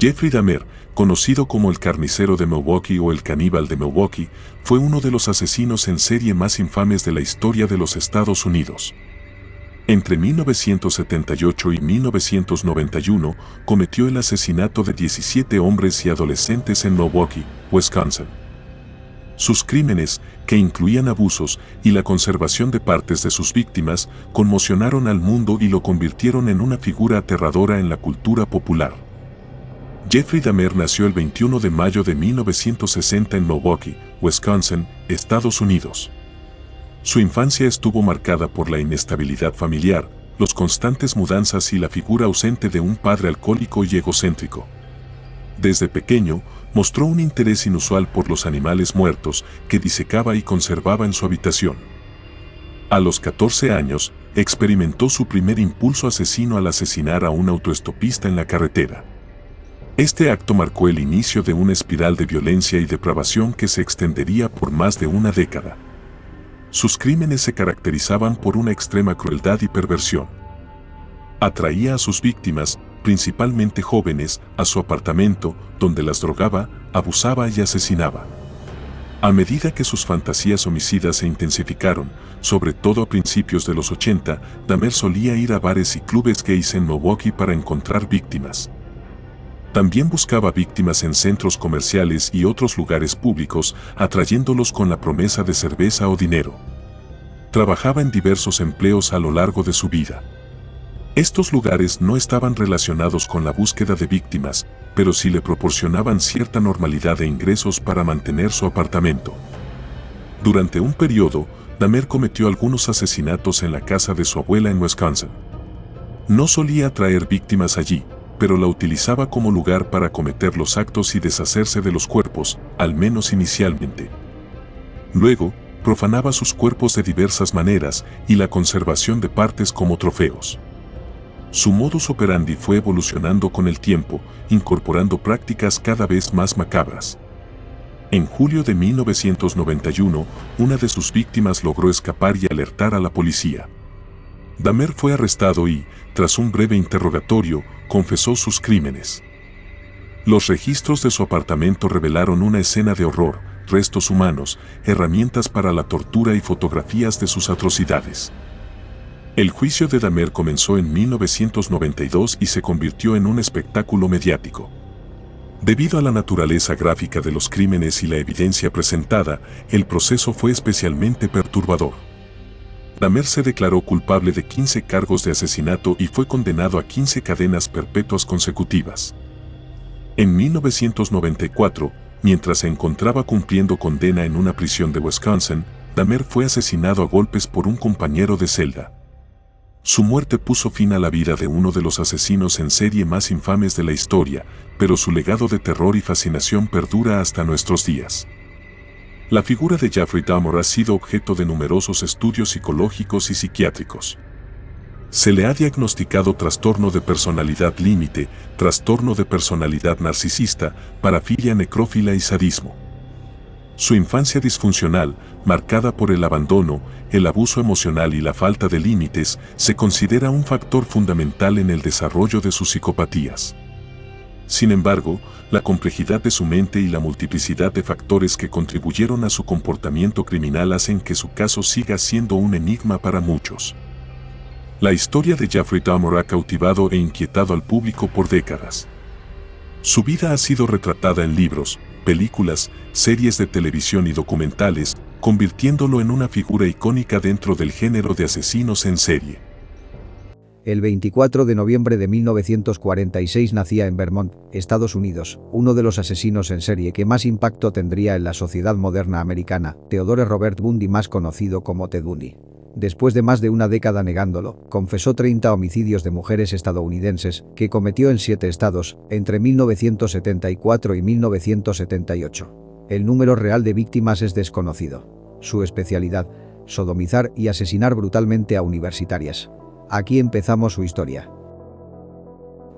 Jeffrey Dahmer, conocido como el carnicero de Milwaukee o el caníbal de Milwaukee, fue uno de los asesinos en serie más infames de la historia de los Estados Unidos. Entre 1978 y 1991 cometió el asesinato de 17 hombres y adolescentes en Milwaukee, Wisconsin. Sus crímenes, que incluían abusos y la conservación de partes de sus víctimas, conmocionaron al mundo y lo convirtieron en una figura aterradora en la cultura popular. Jeffrey Dahmer nació el 21 de mayo de 1960 en Milwaukee, Wisconsin, Estados Unidos. Su infancia estuvo marcada por la inestabilidad familiar, las constantes mudanzas y la figura ausente de un padre alcohólico y egocéntrico. Desde pequeño, mostró un interés inusual por los animales muertos que disecaba y conservaba en su habitación. A los 14 años, experimentó su primer impulso asesino al asesinar a un autoestopista en la carretera. Este acto marcó el inicio de una espiral de violencia y depravación que se extendería por más de una década. Sus crímenes se caracterizaban por una extrema crueldad y perversión. Atraía a sus víctimas, principalmente jóvenes, a su apartamento, donde las drogaba, abusaba y asesinaba. A medida que sus fantasías homicidas se intensificaron, sobre todo a principios de los 80, Dahmer solía ir a bares y clubes gays en Milwaukee para encontrar víctimas. También buscaba víctimas en centros comerciales y otros lugares públicos, atrayéndolos con la promesa de cerveza o dinero. Trabajaba en diversos empleos a lo largo de su vida. Estos lugares no estaban relacionados con la búsqueda de víctimas, pero sí le proporcionaban cierta normalidad de ingresos para mantener su apartamento. Durante un periodo, Dahmer cometió algunos asesinatos en la casa de su abuela en Wisconsin. No solía traer víctimas allí, pero la utilizaba como lugar para cometer los actos y deshacerse de los cuerpos, al menos inicialmente. Luego, profanaba sus cuerpos de diversas maneras y la conservación de partes como trofeos. Su modus operandi fue evolucionando con el tiempo, incorporando prácticas cada vez más macabras. En julio de 1991, una de sus víctimas logró escapar y alertar a la policía. Dahmer fue arrestado y, tras un breve interrogatorio, confesó sus crímenes. Los registros de su apartamento revelaron una escena de horror, restos humanos, herramientas para la tortura y fotografías de sus atrocidades. El juicio de Dahmer comenzó en 1992 y se convirtió en un espectáculo mediático. Debido a la naturaleza gráfica de los crímenes y la evidencia presentada, el proceso fue especialmente perturbador. Dahmer se declaró culpable de 15 cargos de asesinato y fue condenado a 15 cadenas perpetuas consecutivas. En 1994, mientras se encontraba cumpliendo condena en una prisión de Wisconsin, Dahmer fue asesinado a golpes por un compañero de celda. Su muerte puso fin a la vida de uno de los asesinos en serie más infames de la historia, pero su legado de terror y fascinación perdura hasta nuestros días. La figura de Jeffrey Dahmer ha sido objeto de numerosos estudios psicológicos y psiquiátricos. Se le ha diagnosticado trastorno de personalidad límite, trastorno de personalidad narcisista, parafilia necrófila y sadismo. Su infancia disfuncional, marcada por el abandono, el abuso emocional y la falta de límites, se considera un factor fundamental en el desarrollo de sus psicopatías. Sin embargo, la complejidad de su mente y la multiplicidad de factores que contribuyeron a su comportamiento criminal hacen que su caso siga siendo un enigma para muchos. La historia de Jeffrey Dahmer ha cautivado e inquietado al público por décadas. Su vida ha sido retratada en libros, películas, series de televisión y documentales, convirtiéndolo en una figura icónica dentro del género de asesinos en serie. El 24 de noviembre de 1946 nacía en Vermont, Estados Unidos, uno de los asesinos en serie que más impacto tendría en la sociedad moderna americana, Theodore Robert Bundy, más conocido como Ted Bundy. Después de más de una década negándolo, confesó 30 homicidios de mujeres estadounidenses que cometió en 7 estados, entre 1974 y 1978. El número real de víctimas es desconocido. Su especialidad, sodomizar y asesinar brutalmente a universitarias. Aquí empezamos su historia.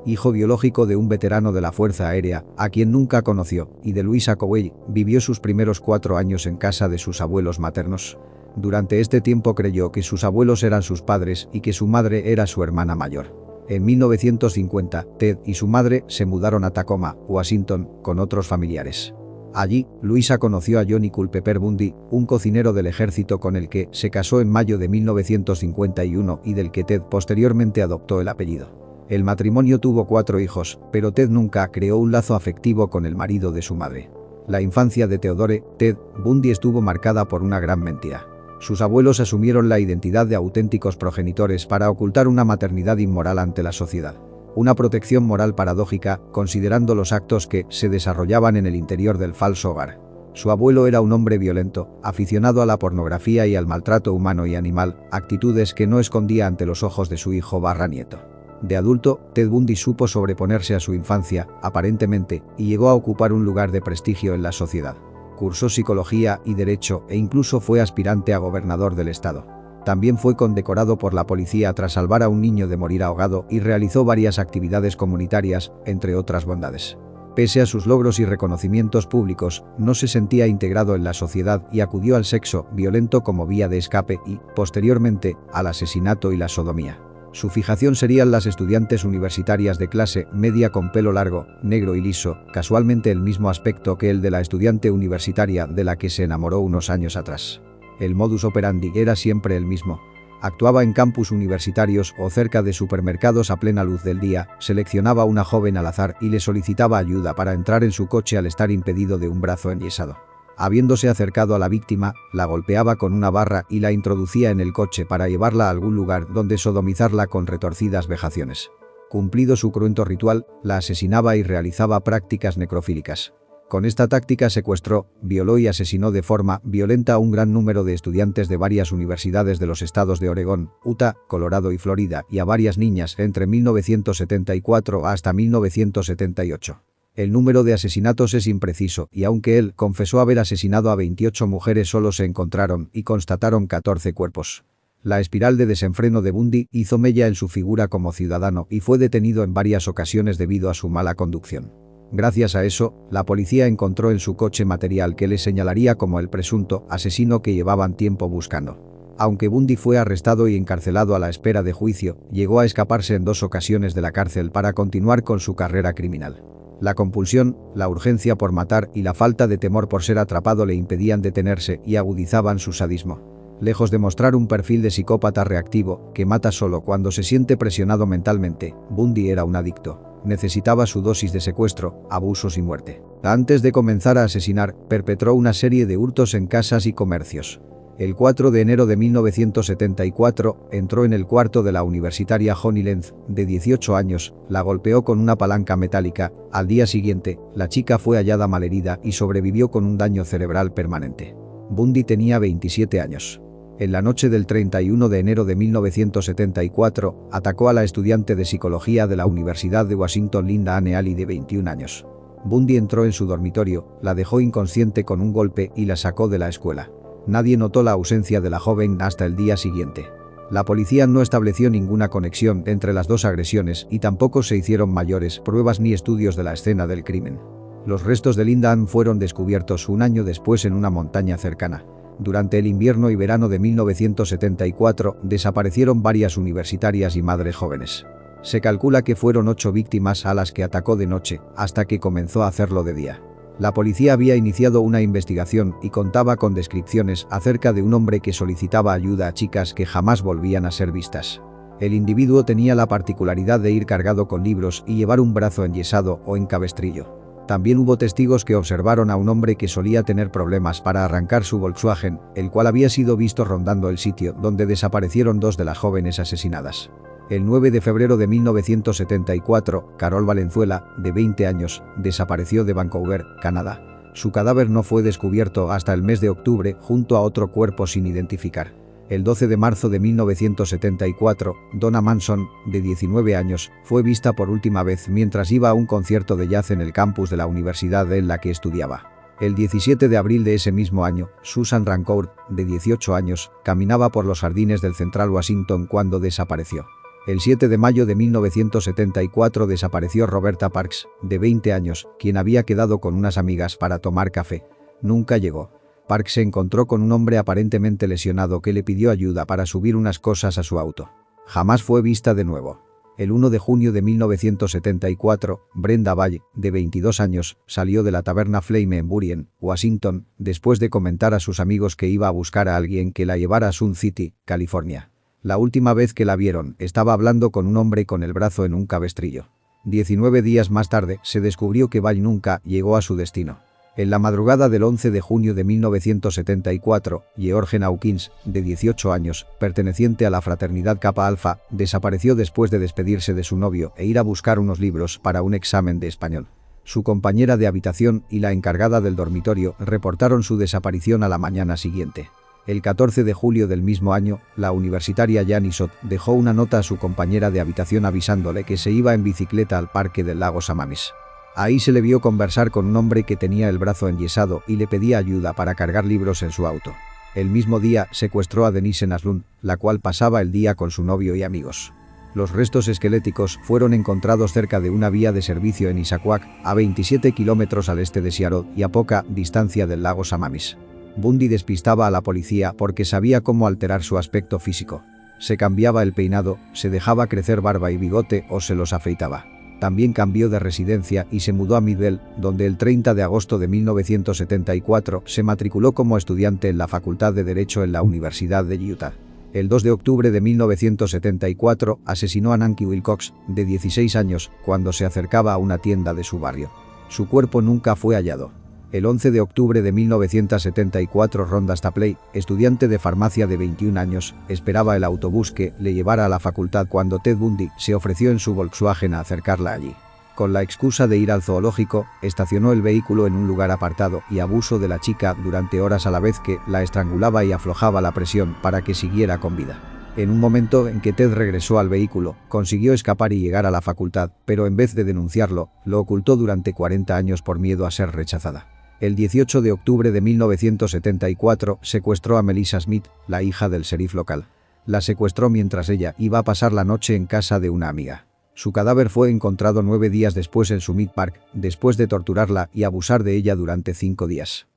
Hijo biológico de un veterano de la Fuerza Aérea, a quien nunca conoció, y de Louisa Cowell, vivió sus primeros 4 años en casa de sus abuelos maternos. Durante este tiempo creyó que sus abuelos eran sus padres y que su madre era su hermana mayor. En 1950, Ted y su madre se mudaron a Tacoma, Washington, con otros familiares. Allí, Luisa conoció a Johnny Culpeper Bundy, un cocinero del ejército con el que se casó en mayo de 1951 y del que Ted posteriormente adoptó el apellido. El matrimonio tuvo 4 hijos, pero Ted nunca creó un lazo afectivo con el marido de su madre. La infancia de Theodore Ted Bundy estuvo marcada por una gran mentira. Sus abuelos asumieron la identidad de auténticos progenitores para ocultar una maternidad inmoral ante la sociedad. Una protección moral paradójica, considerando los actos que se desarrollaban en el interior del falso hogar. Su abuelo era un hombre violento, aficionado a la pornografía y al maltrato humano y animal, actitudes que no escondía ante los ojos de su hijo/nieto. De adulto, Ted Bundy supo sobreponerse a su infancia, aparentemente, y llegó a ocupar un lugar de prestigio en la sociedad. Cursó psicología y derecho e incluso fue aspirante a gobernador del estado. También fue condecorado por la policía tras salvar a un niño de morir ahogado y realizó varias actividades comunitarias, entre otras bondades. Pese a sus logros y reconocimientos públicos, no se sentía integrado en la sociedad y acudió al sexo violento como vía de escape y, posteriormente, al asesinato y la sodomía. Su fijación serían las estudiantes universitarias de clase media con pelo largo, negro y liso, casualmente el mismo aspecto que el de la estudiante universitaria de la que se enamoró unos años atrás. El modus operandi era siempre el mismo. Actuaba en campus universitarios o cerca de supermercados a plena luz del día, seleccionaba a una joven al azar y le solicitaba ayuda para entrar en su coche al estar impedido de un brazo enyesado. Habiéndose acercado a la víctima, la golpeaba con una barra y la introducía en el coche para llevarla a algún lugar donde sodomizarla con retorcidas vejaciones. Cumplido su cruento ritual, la asesinaba y realizaba prácticas necrofílicas. Con esta táctica secuestró, violó y asesinó de forma violenta a un gran número de estudiantes de varias universidades de los estados de Oregón, Utah, Colorado y Florida y a varias niñas entre 1974 hasta 1978. El número de asesinatos es impreciso y aunque él confesó haber asesinado a 28 mujeres solo se encontraron y constataron 14 cuerpos. La espiral de desenfreno de Bundy hizo mella en su figura como ciudadano y fue detenido en varias ocasiones debido a su mala conducción. Gracias a eso, la policía encontró en su coche material que le señalaría como el presunto asesino que llevaban tiempo buscando. Aunque Bundy fue arrestado y encarcelado a la espera de juicio, llegó a escaparse en 2 ocasiones de la cárcel para continuar con su carrera criminal. La compulsión, la urgencia por matar y la falta de temor por ser atrapado le impedían detenerse y agudizaban su sadismo. Lejos de mostrar un perfil de psicópata reactivo, que mata solo cuando se siente presionado mentalmente, Bundy era un adicto. Necesitaba su dosis de secuestro, abusos y muerte. Antes de comenzar a asesinar, perpetró una serie de hurtos en casas y comercios. El 4 de enero de 1974, entró en el cuarto de la universitaria Honey Lenz, de 18 años, la golpeó con una palanca metálica. Al día siguiente, la chica fue hallada malherida y sobrevivió con un daño cerebral permanente. Bundy tenía 27 años. En la noche del 31 de enero de 1974, atacó a la estudiante de psicología de la Universidad de Washington Linda Anne Alley de 21 años. Bundy entró en su dormitorio, la dejó inconsciente con un golpe y la sacó de la escuela. Nadie notó la ausencia de la joven hasta el día siguiente. La policía no estableció ninguna conexión entre las 2 agresiones y tampoco se hicieron mayores pruebas ni estudios de la escena del crimen. Los restos de Linda Ann fueron descubiertos un año después en una montaña cercana. Durante el invierno y verano de 1974, desaparecieron varias universitarias y madres jóvenes. Se calcula que fueron 8 víctimas a las que atacó de noche, hasta que comenzó a hacerlo de día. La policía había iniciado una investigación y contaba con descripciones acerca de un hombre que solicitaba ayuda a chicas que jamás volvían a ser vistas. El individuo tenía la particularidad de ir cargado con libros y llevar un brazo enyesado o en cabestrillo. También hubo testigos que observaron a un hombre que solía tener problemas para arrancar su Volkswagen, el cual había sido visto rondando el sitio donde desaparecieron 2 de las jóvenes asesinadas. El 9 de febrero de 1974, Carol Valenzuela, de 20 años, desapareció de Vancouver, Canadá. Su cadáver no fue descubierto hasta el mes de octubre junto a otro cuerpo sin identificar. El 12 de marzo de 1974, Donna Manson, de 19 años, fue vista por última vez mientras iba a un concierto de jazz en el campus de la universidad en la que estudiaba. El 17 de abril de ese mismo año, Susan Rancourt, de 18 años, caminaba por los jardines del Central Washington cuando desapareció. El 7 de mayo de 1974 desapareció Roberta Parks, de 20 años, quien había quedado con unas amigas para tomar café. Nunca llegó. Parks se encontró con un hombre aparentemente lesionado que le pidió ayuda para subir unas cosas a su auto. Jamás fue vista de nuevo. El 1 de junio de 1974, Brenda Valle, de 22 años, salió de la taberna Flame en Burien, Washington, después de comentar a sus amigos que iba a buscar a alguien que la llevara a Sun City, California. La última vez que la vieron, estaba hablando con un hombre con el brazo en un cabestrillo. 19 días más tarde, se descubrió que Valle nunca llegó a su destino. En la madrugada del 11 de junio de 1974, George Hawkins, de 18 años, perteneciente a la fraternidad Kappa Alpha, desapareció después de despedirse de su novio e ir a buscar unos libros para un examen de español. Su compañera de habitación y la encargada del dormitorio reportaron su desaparición a la mañana siguiente. El 14 de julio del mismo año, la universitaria Janisot dejó una nota a su compañera de habitación avisándole que se iba en bicicleta al parque del lago Samamis. Ahí se le vio conversar con un hombre que tenía el brazo enyesado y le pedía ayuda para cargar libros en su auto. El mismo día secuestró a Denise Naslund, la cual pasaba el día con su novio y amigos. Los restos esqueléticos fueron encontrados cerca de una vía de servicio en Issaquah, a 27 kilómetros al este de Seattle y a poca distancia del lago Samamis. Bundy despistaba a la policía porque sabía cómo alterar su aspecto físico. Se cambiaba el peinado, se dejaba crecer barba y bigote o se los afeitaba. También cambió de residencia y se mudó a Midvale, donde el 30 de agosto de 1974 se matriculó como estudiante en la Facultad de Derecho en la Universidad de Utah. El 2 de octubre de 1974 asesinó a Nancy Wilcox, de 16 años, cuando se acercaba a una tienda de su barrio. Su cuerpo nunca fue hallado. El 11 de octubre de 1974 Rhonda Stapley, estudiante de farmacia de 21 años, esperaba el autobús que le llevara a la facultad cuando Ted Bundy se ofreció en su Volkswagen a acercarla allí. Con la excusa de ir al zoológico, estacionó el vehículo en un lugar apartado y abusó de la chica durante horas a la vez que la estrangulaba y aflojaba la presión para que siguiera con vida. En un momento en que Ted regresó al vehículo, consiguió escapar y llegar a la facultad, pero en vez de denunciarlo, lo ocultó durante 40 años por miedo a ser rechazada. El 18 de octubre de 1974 secuestró a Melissa Smith, la hija del sheriff local. La secuestró mientras ella iba a pasar la noche en casa de una amiga. Su cadáver fue encontrado 9 días después en Summit Park, después de torturarla y abusar de ella durante 5 días.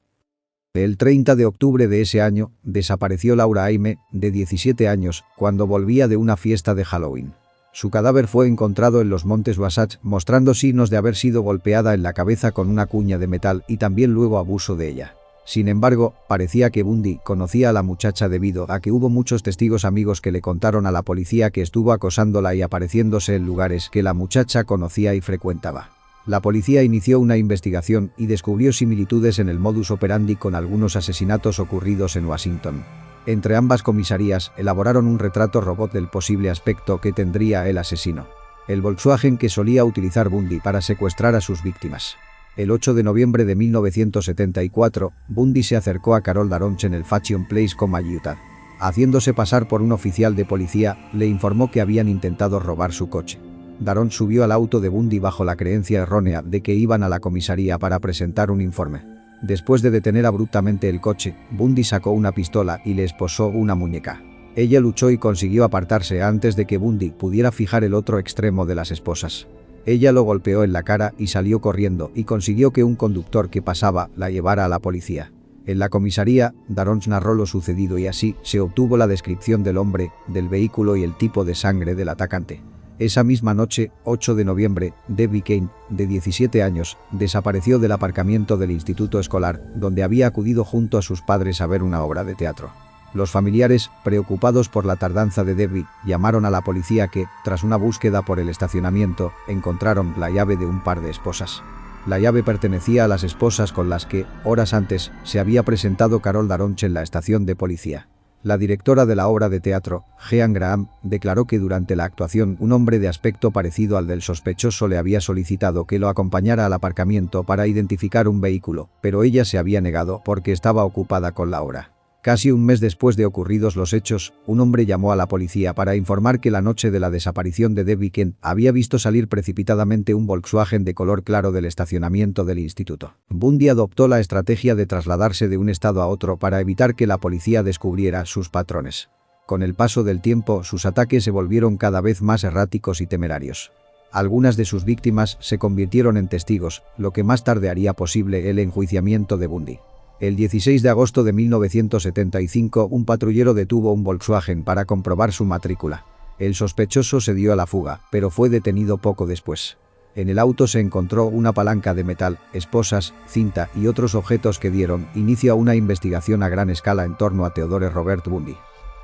El 30 de octubre de ese año, desapareció Laura Aime, de 17 años, cuando volvía de una fiesta de Halloween. Su cadáver fue encontrado en los montes Wasatch, mostrando signos de haber sido golpeada en la cabeza con una cuña de metal y también luego abuso de ella. Sin embargo, parecía que Bundy conocía a la muchacha debido a que hubo muchos testigos amigos que le contaron a la policía que estuvo acosándola y apareciéndose en lugares que la muchacha conocía y frecuentaba. La policía inició una investigación y descubrió similitudes en el modus operandi con algunos asesinatos ocurridos en Washington. Entre ambas comisarías elaboraron un retrato robot del posible aspecto que tendría el asesino. El Volkswagen que solía utilizar Bundy para secuestrar a sus víctimas. El 8 de noviembre de 1974, Bundy se acercó a Carol Daronch en el Fashion Place, Utah. Haciéndose pasar por un oficial de policía, le informó que habían intentado robar su coche. Daronch subió al auto de Bundy bajo la creencia errónea de que iban a la comisaría para presentar un informe. Después de detener abruptamente el coche, Bundy sacó una pistola y le esposó una muñeca. Ella luchó y consiguió apartarse antes de que Bundy pudiera fijar el otro extremo de las esposas. Ella lo golpeó en la cara y salió corriendo y consiguió que un conductor que pasaba la llevara a la policía. En la comisaría, Daronch narró lo sucedido y así se obtuvo la descripción del hombre, del vehículo y el tipo de sangre del atacante. Esa misma noche, 8 de noviembre, Debbie Kane, de 17 años, desapareció del aparcamiento del instituto escolar, donde había acudido junto a sus padres a ver una obra de teatro. Los familiares, preocupados por la tardanza de Debbie, llamaron a la policía que, tras una búsqueda por el estacionamiento, encontraron la llave de un par de esposas. La llave pertenecía a las esposas con las que, horas antes, se había presentado Carol Daronch en la estación de policía. La directora de la obra de teatro, Jean Graham, declaró que durante la actuación un hombre de aspecto parecido al del sospechoso le había solicitado que lo acompañara al aparcamiento para identificar un vehículo, pero ella se había negado porque estaba ocupada con la obra. Casi un mes después de ocurridos los hechos, un hombre llamó a la policía para informar que la noche de la desaparición de Debbie Kane había visto salir precipitadamente un Volkswagen de color claro del estacionamiento del instituto. Bundy adoptó la estrategia de trasladarse de un estado a otro para evitar que la policía descubriera sus patrones. Con el paso del tiempo, sus ataques se volvieron cada vez más erráticos y temerarios. Algunas de sus víctimas se convirtieron en testigos, lo que más tarde haría posible el enjuiciamiento de Bundy. El 16 de agosto de 1975, un patrullero detuvo un Volkswagen para comprobar su matrícula. El sospechoso se dio a la fuga, pero fue detenido poco después. En el auto se encontró una palanca de metal, esposas, cinta y otros objetos que dieron inicio a una investigación a gran escala en torno a Theodore Robert Bundy.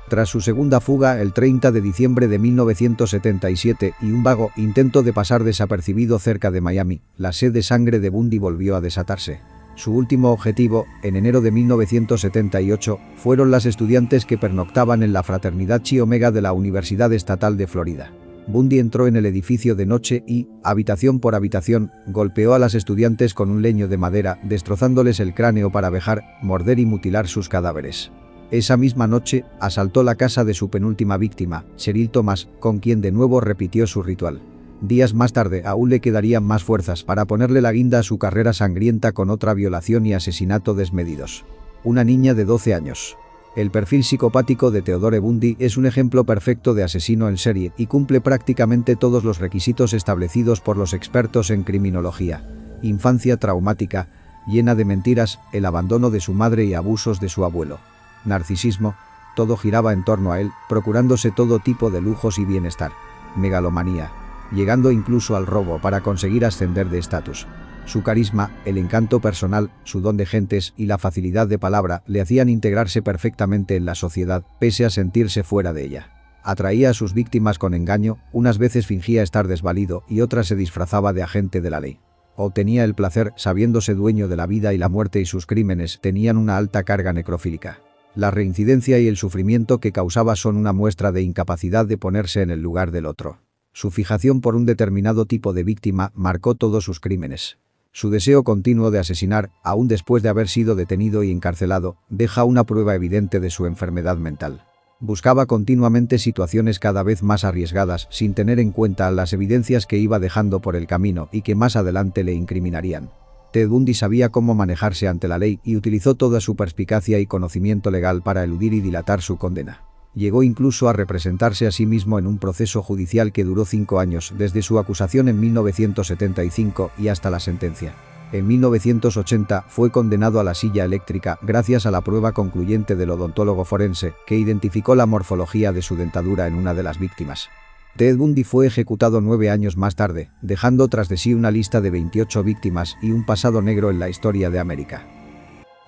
Tras su segunda fuga el 30 de diciembre de 1977 y un vago intento de pasar desapercibido cerca de Miami, la sed de sangre de Bundy volvió a desatarse. Su último objetivo, en enero de 1978, fueron las estudiantes que pernoctaban en la fraternidad Chi Omega de la Universidad Estatal de Florida. Bundy entró en el edificio de noche y, habitación por habitación, golpeó a las estudiantes con un leño de madera, destrozándoles el cráneo para vejar, morder y mutilar sus cadáveres. Esa misma noche, asaltó la casa de su penúltima víctima, Cheryl Thomas, con quien de nuevo repitió su ritual. Días más tarde aún le quedarían más fuerzas para ponerle la guinda a su carrera sangrienta con otra violación y asesinato desmedidos. Una niña de 12 años. El perfil psicopático de Theodore Bundy es un ejemplo perfecto de asesino en serie y cumple prácticamente todos los requisitos establecidos por los expertos en criminología. Infancia traumática, llena de mentiras, el abandono de su madre y abusos de su abuelo. Narcisismo, todo giraba en torno a él, procurándose todo tipo de lujos y bienestar. Megalomanía, llegando incluso al robo para conseguir ascender de estatus. Su carisma, el encanto personal, su don de gentes y la facilidad de palabra le hacían integrarse perfectamente en la sociedad, pese a sentirse fuera de ella. Atraía a sus víctimas con engaño, unas veces fingía estar desvalido y otras se disfrazaba de agente de la ley. Obtenía el placer sabiéndose dueño de la vida y la muerte y sus crímenes tenían una alta carga necrofílica. La reincidencia y el sufrimiento que causaba son una muestra de incapacidad de ponerse en el lugar del otro. Su fijación por un determinado tipo de víctima marcó todos sus crímenes. Su deseo continuo de asesinar, aún después de haber sido detenido y encarcelado, deja una prueba evidente de su enfermedad mental. Buscaba continuamente situaciones cada vez más arriesgadas sin tener en cuenta las evidencias que iba dejando por el camino y que más adelante le incriminarían. Ted Bundy sabía cómo manejarse ante la ley y utilizó toda su perspicacia y conocimiento legal para eludir y dilatar su condena. Llegó incluso a representarse a sí mismo en un proceso judicial que duró 5 años desde su acusación en 1975 y hasta la sentencia. En 1980 fue condenado a la silla eléctrica gracias a la prueba concluyente del odontólogo forense que identificó la morfología de su dentadura en una de las víctimas. Ted Bundy fue ejecutado 9 años más tarde, dejando tras de sí una lista de 28 víctimas y un pasado negro en la historia de América.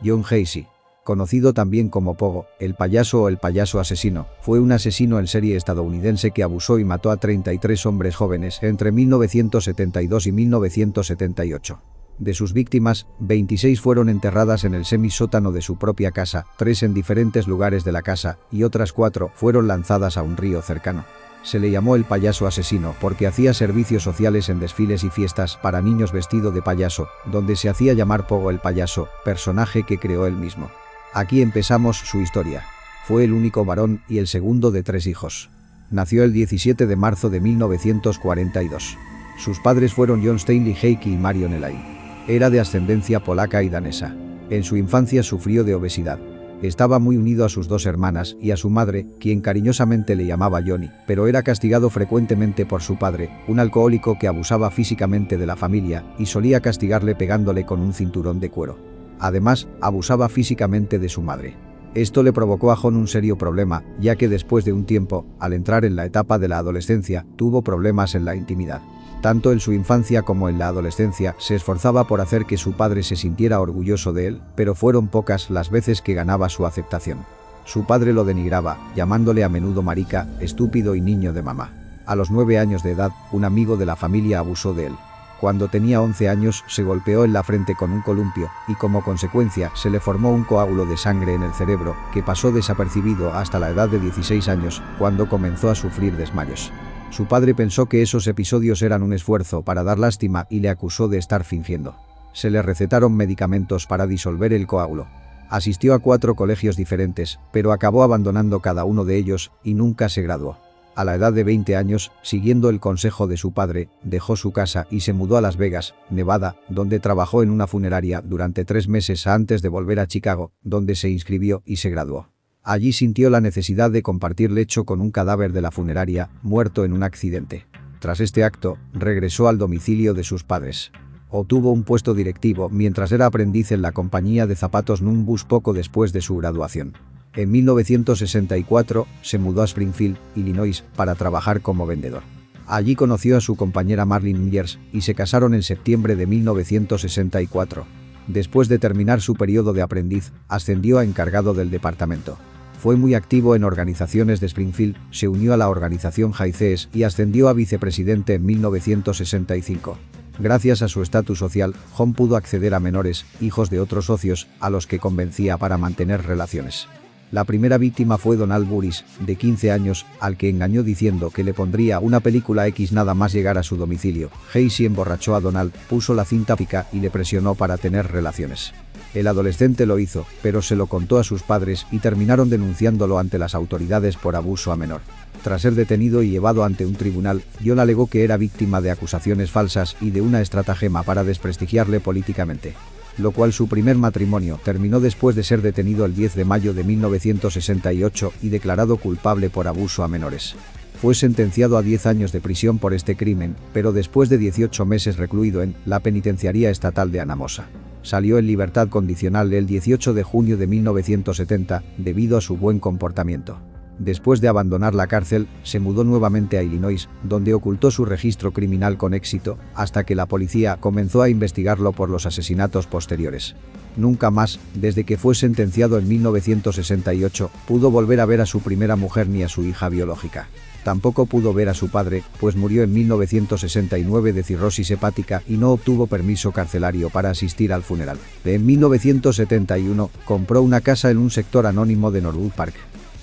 John Gacy, conocido también como Pogo, el payaso o el payaso asesino, fue un asesino en serie estadounidense que abusó y mató a 33 hombres jóvenes entre 1972 y 1978. De sus víctimas, 26 fueron enterradas en el semisótano de su propia casa, 3 en diferentes lugares de la casa y otras 4 fueron lanzadas a un río cercano. Se le llamó el payaso asesino porque hacía servicios sociales en desfiles y fiestas para niños vestido de payaso, donde se hacía llamar Pogo el payaso, personaje que creó él mismo. Aquí empezamos su historia. Fue el único varón y el segundo de 3 hijos. Nació el 17 de marzo de 1942. Sus padres fueron John Stanley Heike y Marion Elaine. Era de ascendencia polaca y danesa. En su infancia sufrió de obesidad. Estaba muy unido a sus 2 hermanas y a su madre, quien cariñosamente le llamaba Johnny, pero era castigado frecuentemente por su padre, un alcohólico que abusaba físicamente de la familia y solía castigarle pegándole con un cinturón de cuero. Además, abusaba físicamente de su madre. Esto le provocó a John un serio problema, ya que después de un tiempo, al entrar en la etapa de la adolescencia, tuvo problemas en la intimidad. Tanto en su infancia como en la adolescencia se esforzaba por hacer que su padre se sintiera orgulloso de él, pero fueron pocas las veces que ganaba su aceptación. Su padre lo denigraba, llamándole a menudo marica, estúpido y niño de mamá. A los 9 años de edad, un amigo de la familia abusó de él. Cuando tenía 11 años se golpeó en la frente con un columpio y como consecuencia se le formó un coágulo de sangre en el cerebro que pasó desapercibido hasta la edad de 16 años, cuando comenzó a sufrir desmayos. Su padre pensó que esos episodios eran un esfuerzo para dar lástima y le acusó de estar fingiendo. Se le recetaron medicamentos para disolver el coágulo. Asistió a 4 colegios diferentes, pero acabó abandonando cada uno de ellos y nunca se graduó. A la edad de 20 años, siguiendo el consejo de su padre, dejó su casa y se mudó a Las Vegas, Nevada, donde trabajó en una funeraria durante 3 meses antes de volver a Chicago, donde se inscribió y se graduó. Allí sintió la necesidad de compartir lecho con un cadáver de la funeraria, muerto en un accidente. Tras este acto, regresó al domicilio de sus padres. Obtuvo un puesto directivo mientras era aprendiz en la compañía de zapatos Numbus poco después de su graduación. En 1964 se mudó a Springfield, Illinois, para trabajar como vendedor. Allí conoció a su compañera Marlene Myers y se casaron en septiembre de 1964. Después de terminar su periodo de aprendiz, ascendió a encargado del departamento. Fue muy activo en organizaciones de Springfield, se unió a la organización High Seas y ascendió a vicepresidente en 1965. Gracias a su estatus social, John pudo acceder a menores, hijos de otros socios, a los que convencía para mantener relaciones. La primera víctima fue Donald Burris, de 15 años, al que engañó diciendo que le pondría una película X nada más llegar a su domicilio. Casey emborrachó a Donald, puso la cinta pica y le presionó para tener relaciones. El adolescente lo hizo, pero se lo contó a sus padres y terminaron denunciándolo ante las autoridades por abuso a menor. Tras ser detenido y llevado ante un tribunal, John alegó que era víctima de acusaciones falsas y de una estratagema para desprestigiarle políticamente. Lo cual su primer matrimonio terminó después de ser detenido el 10 de mayo de 1968 y declarado culpable por abuso a menores. Fue sentenciado a 10 años de prisión por este crimen, pero después de 18 meses recluido en la penitenciaría estatal de Anamosa. Salió en libertad condicional el 18 de junio de 1970 debido a su buen comportamiento. Después de abandonar la cárcel, se mudó nuevamente a Illinois, donde ocultó su registro criminal con éxito, hasta que la policía comenzó a investigarlo por los asesinatos posteriores. Nunca más, desde que fue sentenciado en 1968, pudo volver a ver a su primera mujer ni a su hija biológica. Tampoco pudo ver a su padre, pues murió en 1969 de cirrosis hepática y no obtuvo permiso carcelario para asistir al funeral. En 1971, compró una casa en un sector anónimo de Norwood Park.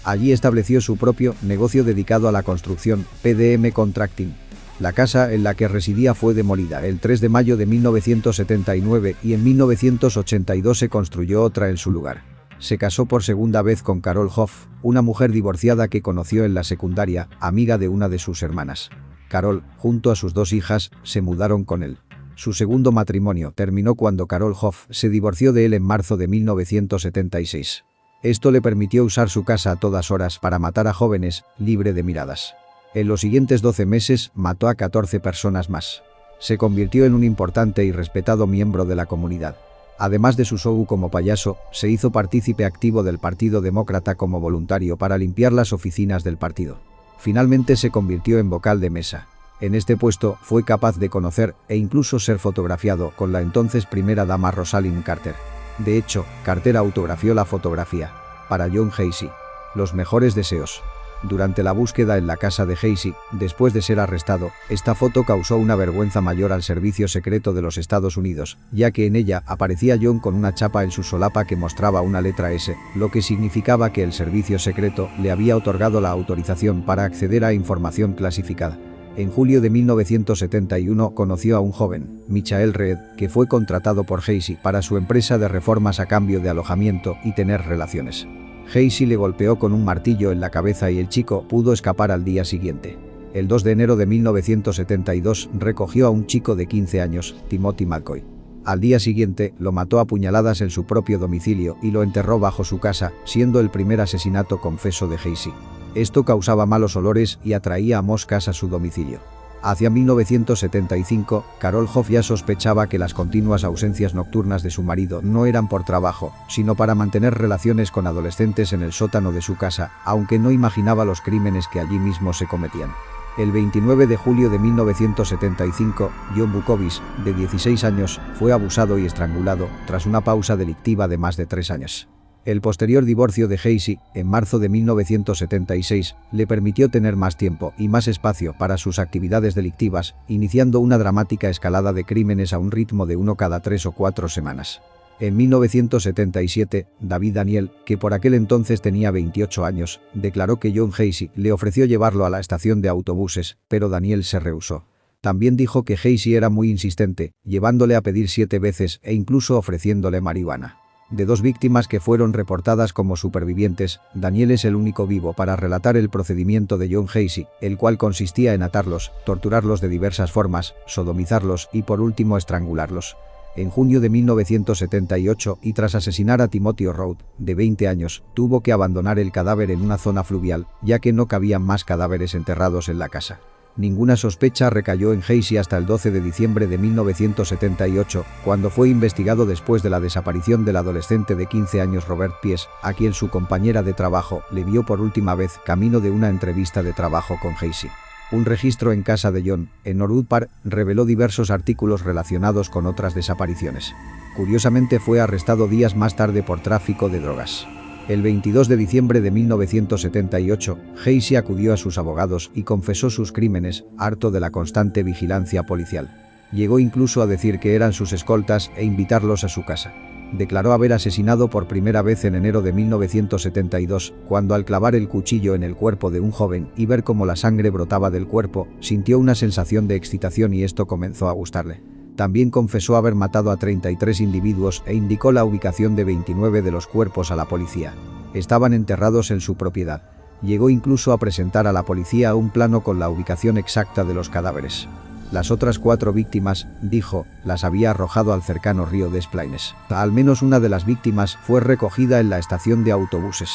Allí estableció su propio negocio dedicado a la construcción, PDM Contracting. La casa en la que residía fue demolida el 3 de mayo de 1979 y en 1982 se construyó otra en su lugar. Se casó por segunda vez con Carol Hoff, una mujer divorciada que conoció en la secundaria, amiga de una de sus hermanas. Carol, junto a sus 2 hijas, se mudaron con él. Su segundo matrimonio terminó cuando Carol Hoff se divorció de él en marzo de 1976. Esto le permitió usar su casa a todas horas para matar a jóvenes, libre de miradas. En los siguientes 12 meses, mató a 14 personas más. Se convirtió en un importante y respetado miembro de la comunidad. Además de su show como payaso, se hizo partícipe activo del Partido Demócrata como voluntario para limpiar las oficinas del partido. Finalmente se convirtió en vocal de mesa. En este puesto fue capaz de conocer e incluso ser fotografiado con la entonces primera dama Rosalind Carter. De hecho, Carter autografió la fotografía. Para John Casey. Los mejores deseos. Durante la búsqueda en la casa de Casey, después de ser arrestado, esta foto causó una vergüenza mayor al Servicio Secreto de los Estados Unidos, ya que en ella aparecía John con una chapa en su solapa que mostraba una letra S, lo que significaba que el Servicio Secreto le había otorgado la autorización para acceder a información clasificada. En julio de 1971 conoció a un joven, Michael Reed, que fue contratado por Casey para su empresa de reformas a cambio de alojamiento y tener relaciones. Casey le golpeó con un martillo en la cabeza y el chico pudo escapar al día siguiente. El 2 de enero de 1972 recogió a un chico de 15 años, Timothy McCoy. Al día siguiente, lo mató a puñaladas en su propio domicilio y lo enterró bajo su casa, siendo el primer asesinato confeso de Casey. Esto causaba malos olores y atraía a moscas a su domicilio. Hacia 1975, Carol Hoff ya sospechaba que las continuas ausencias nocturnas de su marido no eran por trabajo, sino para mantener relaciones con adolescentes en el sótano de su casa, aunque no imaginaba los crímenes que allí mismo se cometían. El 29 de julio de 1975, John Bukovic, de 16 años, fue abusado y estrangulado, tras una pausa delictiva de más de 3 años. El posterior divorcio de Casey, en marzo de 1976, le permitió tener más tiempo y más espacio para sus actividades delictivas, iniciando una dramática escalada de crímenes a un ritmo de 1 cada 3 o 4 semanas. En 1977, David Daniel, que por aquel entonces tenía 28 años, declaró que John Casey le ofreció llevarlo a la estación de autobuses, pero Daniel se rehusó. También dijo que Casey era muy insistente, llevándole a pedir 7 veces e incluso ofreciéndole marihuana. De 2 víctimas que fueron reportadas como supervivientes, Daniel es el único vivo para relatar el procedimiento de John Casey, el cual consistía en atarlos, torturarlos de diversas formas, sodomizarlos y por último estrangularlos. En junio de 1978 y tras asesinar a Timothy Road, de 20 años, tuvo que abandonar el cadáver en una zona fluvial, ya que no cabían más cadáveres enterrados en la casa. Ninguna sospecha recayó en Gacy hasta el 12 de diciembre de 1978, cuando fue investigado después de la desaparición del adolescente de 15 años Robert Pies, a quien su compañera de trabajo le vio por última vez camino de una entrevista de trabajo con Gacy. Un registro en casa de John, en Norwood Park, reveló diversos artículos relacionados con otras desapariciones. Curiosamente fue arrestado días más tarde por tráfico de drogas. El 22 de diciembre de 1978, Gacy acudió a sus abogados y confesó sus crímenes, harto de la constante vigilancia policial. Llegó incluso a decir que eran sus escoltas e invitarlos a su casa. Declaró haber asesinado por primera vez en enero de 1972, cuando al clavar el cuchillo en el cuerpo de un joven y ver cómo la sangre brotaba del cuerpo, sintió una sensación de excitación y esto comenzó a gustarle. También confesó haber matado a 33 individuos e indicó la ubicación de 29 de los cuerpos a la policía. Estaban enterrados en su propiedad. Llegó incluso a presentar a la policía un plano con la ubicación exacta de los cadáveres. Las otras 4 víctimas, dijo, las había arrojado al cercano río Des Plaines. Al menos una de las víctimas fue recogida en la estación de autobuses.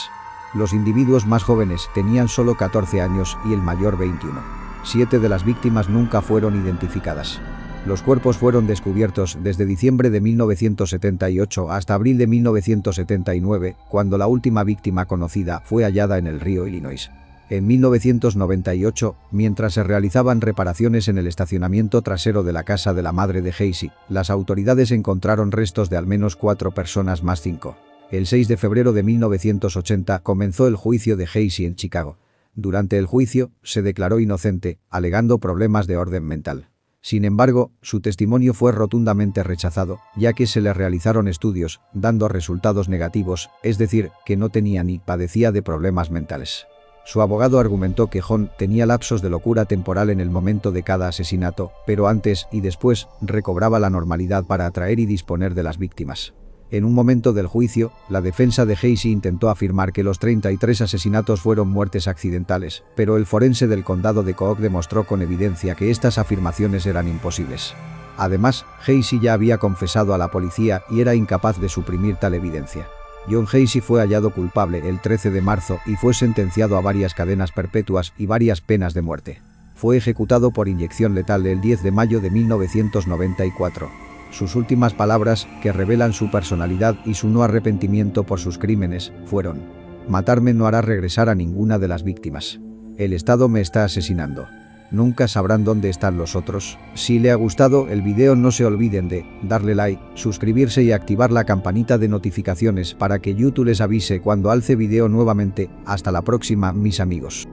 Los individuos más jóvenes tenían solo 14 años y el mayor 21. 7 de las víctimas nunca fueron identificadas. Los cuerpos fueron descubiertos desde diciembre de 1978 hasta abril de 1979, cuando la última víctima conocida fue hallada en el río Illinois. En 1998, mientras se realizaban reparaciones en el estacionamiento trasero de la casa de la madre de Gacy, las autoridades encontraron restos de al menos 4 personas más 5. El 6 de febrero de 1980 comenzó el juicio de Gacy en Chicago. Durante el juicio, se declaró inocente, alegando problemas de orden mental. Sin embargo, su testimonio fue rotundamente rechazado, ya que se le realizaron estudios, dando resultados negativos, es decir, que no tenía ni padecía de problemas mentales. Su abogado argumentó que John tenía lapsos de locura temporal en el momento de cada asesinato, pero antes y después recobraba la normalidad para atraer y disponer de las víctimas. En un momento del juicio, la defensa de Gacy intentó afirmar que los 33 asesinatos fueron muertes accidentales, pero el forense del condado de Cook demostró con evidencia que estas afirmaciones eran imposibles. Además, Gacy ya había confesado a la policía y era incapaz de suprimir tal evidencia. John Gacy fue hallado culpable el 13 de marzo y fue sentenciado a varias cadenas perpetuas y varias penas de muerte. Fue ejecutado por inyección letal el 10 de mayo de 1994. Sus últimas palabras, que revelan su personalidad y su no arrepentimiento por sus crímenes, fueron: «Matarme no hará regresar a ninguna de las víctimas. El Estado me está asesinando. Nunca sabrán dónde están los otros». Si le ha gustado el video, no se olviden de darle like, suscribirse y activar la campanita de notificaciones para que YouTube les avise cuando alce video nuevamente. Hasta la próxima, mis amigos.